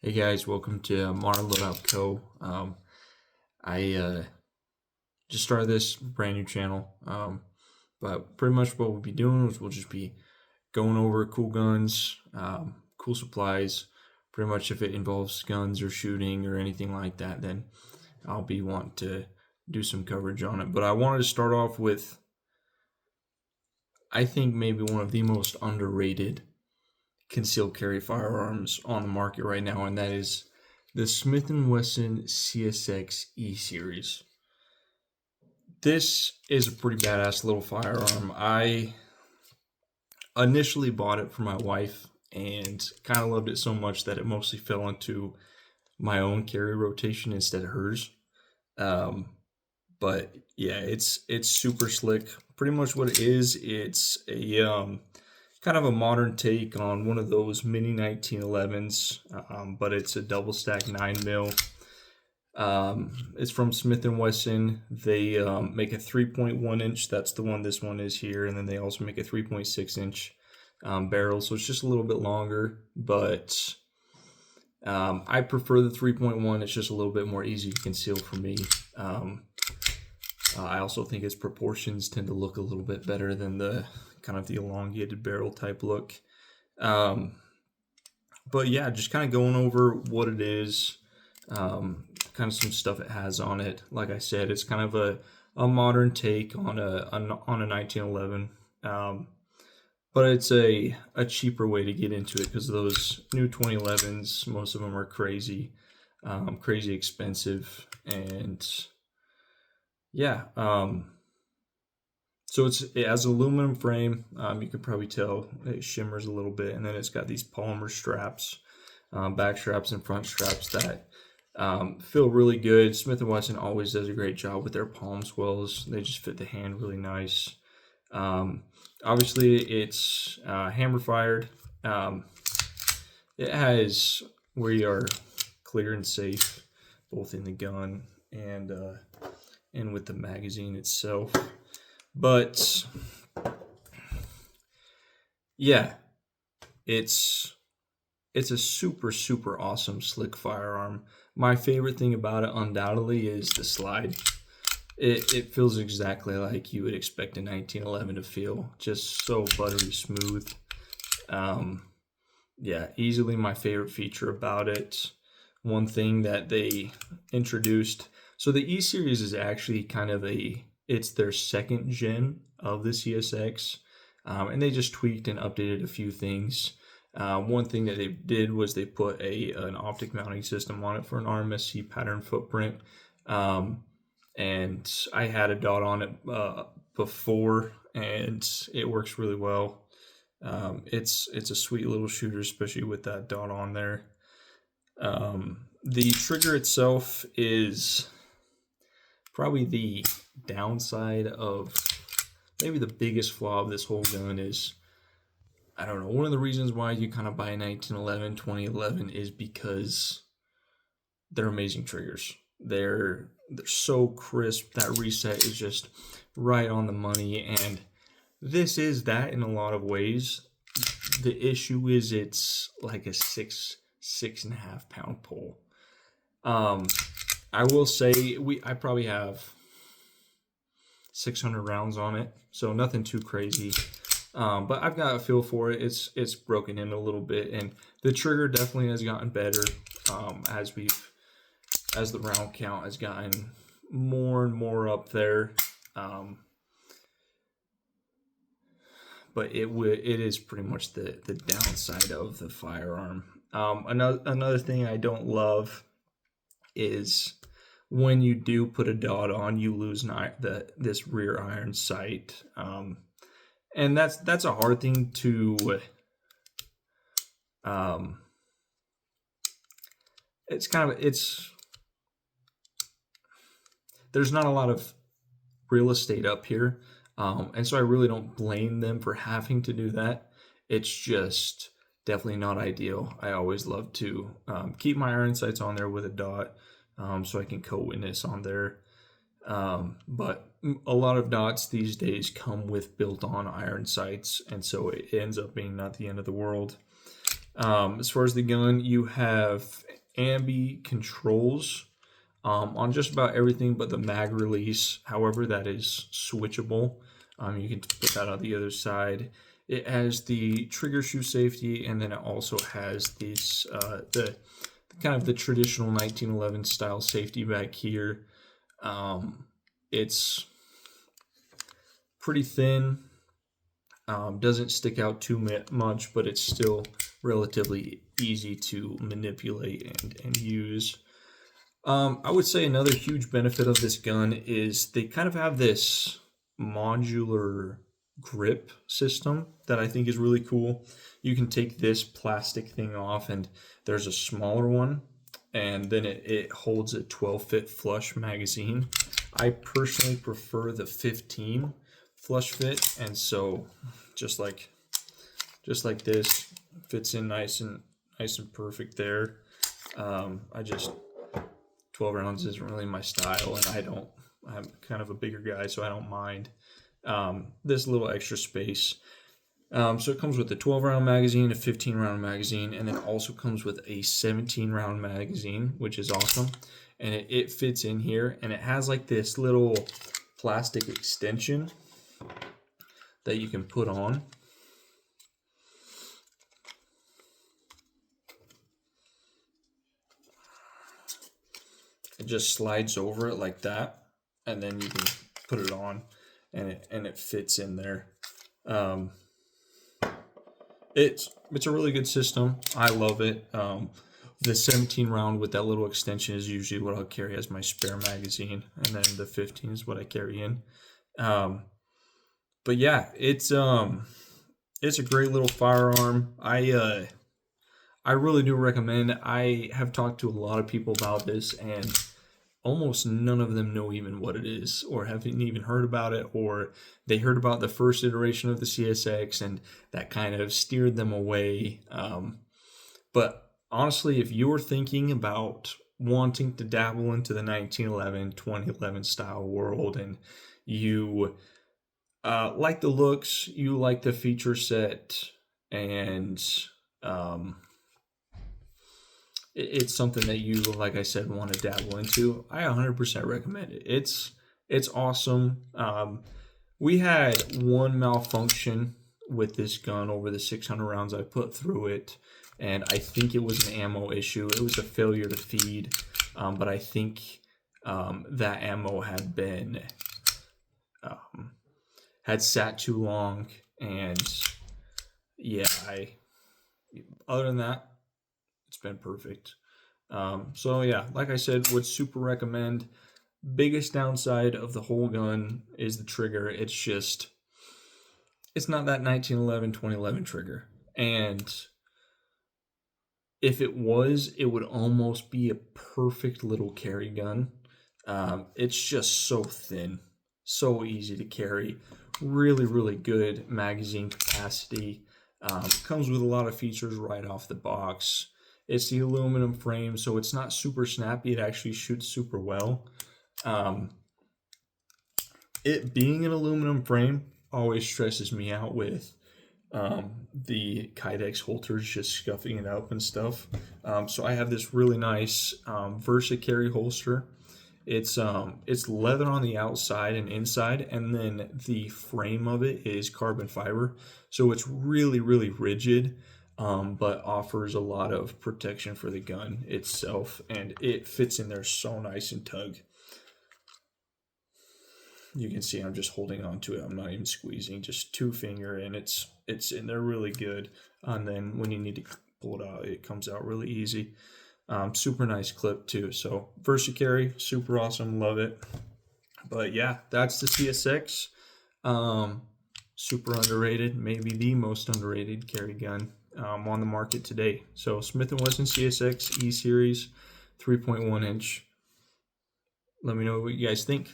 Hey guys, welcome to Modern Loadout Co. I just started this brand new channel, but pretty much what we'll be doing is we'll just be going over cool guns, cool supplies. Pretty much if it involves guns or shooting or anything like that, then I'll be wanting to do some coverage on it. But I wanted to start off with, I think maybe one of the most underrated concealed carry firearms on the market right now, and that is the Smith & Wesson CSX E series. This is a pretty badass little firearm. I initially bought it for my wife and kind of loved it so much that it mostly fell into my own carry rotation instead of hers. But yeah, it's super slick. Pretty much what it is, it's a kind of a modern take on one of those mini 1911s, but it's a double stack 9mm. It's from Smith & Wesson. They make a 3.1 inch. That's the one this one is here. And then they also make a 3.6 inch barrel. So it's just a little bit longer, but I prefer the 3.1. It's just a little bit more easy to conceal for me. I also think its proportions tend to look a little bit better than the kind of the elongated barrel type look. But yeah, just kind of going over what it is, kind of some stuff it has on it. Like I said, it's kind of a modern take on a 1911. But it's a cheaper way to get into it because those new 2011s, most of them are crazy expensive. And yeah, so it has an aluminum frame. You can probably tell it shimmers a little bit, and then it's got these polymer straps, back straps and front straps that feel really good. Smith & Wesson always does a great job with their palm swells. They just fit the hand really nice. Obviously, it's hammer fired. It has where you are clear and safe, both in the gun and with the magazine itself. But yeah, it's a super awesome slick firearm. My favorite thing about it undoubtedly is the slide. It feels exactly like you would expect a 1911 to feel, just so buttery smooth. Yeah, easily my favorite feature about it. One thing that they introduced, so the E series is actually kind of it's their second gen of the CSX, and they just tweaked and updated a few things. One thing that they did was they put an optic mounting system on it for an RMSC pattern footprint. And I had a dot on it before, and it works really well. It's a sweet little shooter, especially with that dot on there. The trigger itself is probably the downside of, maybe the biggest flaw of this whole gun is, I don't know, one of the reasons why you kind of buy a 1911, 2011 is because they're amazing triggers. They're so crisp. That reset is just right on the money, and this is that in a lot of ways. The issue is it's like a 6.5 pound pull. I will say I probably have 600 rounds on it, so nothing too crazy. But I've got a feel for it. It's broken in a little bit, and the trigger definitely has gotten better as the round count has gotten more and more up there. But it is pretty much the downside of the firearm. Another thing I don't love is when you do put a dot on, you lose this rear iron sight, and that's a hard thing to. There's not a lot of real estate up here, and so I really don't blame them for having to do that. It's just definitely not ideal. I always love to keep my iron sights on there with a dot, so I can co-witness on there. But a lot of dots these days come with built-on iron sights, and so it ends up being not the end of the world. As far as the gun, you have ambi controls on just about everything but the mag release. However, that is switchable. You can put that on the other side. It has the trigger shoe safety, and then it also has this the kind of the traditional 1911 style safety back here. It's pretty thin. Doesn't stick out too much, but it's still relatively easy to manipulate and use. I would say another huge benefit of this gun is they kind of have this modular grip system that I think is really cool. You can take this plastic thing off, and there's a smaller one, and then it holds a 12-fit flush magazine. I personally prefer the 15 flush fit, and so just like this, fits in nice and perfect there. I just 12 rounds isn't really my style, and I'm kind of a bigger guy, so I don't mind this little extra space. So it comes with a 12-round magazine, a 15-round magazine, and then also comes with a 17-round magazine, which is awesome. And it fits in here, and it has like this little plastic extension that you can put on. It just slides over it like that, and then you can put it on, and it fits in there. It's a really good system. I love it. The 17 round with that little extension is usually what I'll carry as my spare magazine, and then the 15 is what I carry in. But yeah, it's a great little firearm. I really do recommend. I have talked to a lot of people about this, and almost none of them know even what it is, or haven't even heard about it, or they heard about the first iteration of the CSX and that kind of steered them away. But honestly, if you're thinking about wanting to dabble into the 1911, 2011 style world, and you like the looks, you like the feature set, and it's something that you, like I said, want to dabble into, I 100% recommend it. It's awesome. We had one malfunction with this gun over the 600 rounds I put through it, and I think it was an ammo issue. It was a failure to feed, but I think that ammo had been had sat too long, and yeah, other than that, it's been perfect. So yeah, like I said, would super recommend. Biggest downside of the whole gun is the trigger. It's not that 1911, 2011 trigger. And if it was, it would almost be a perfect little carry gun. It's just so thin, so easy to carry. Really, really good magazine capacity. Comes with a lot of features right off the box. It's the aluminum frame, so it's not super snappy. It actually shoots super well. It being an aluminum frame always stresses me out with the Kydex holsters just scuffing it up and stuff. So I have this really nice Versa carry holster. It's leather on the outside and inside, and then the frame of it is carbon fiber, so it's really, really rigid, but offers a lot of protection for the gun itself, and it fits in there so nice and tug. You can see I'm just holding on to it. I'm not even squeezing, just 2-finger, and it's in there really good. And then when you need to pull it out, it comes out really easy. Super nice clip too. So Versa carry, super awesome, love it. But yeah, that's the CSX. Super underrated, maybe the most underrated carry gun on the market today. So Smith & Wesson CSX E-Series 3.1 inch. Let me know what you guys think.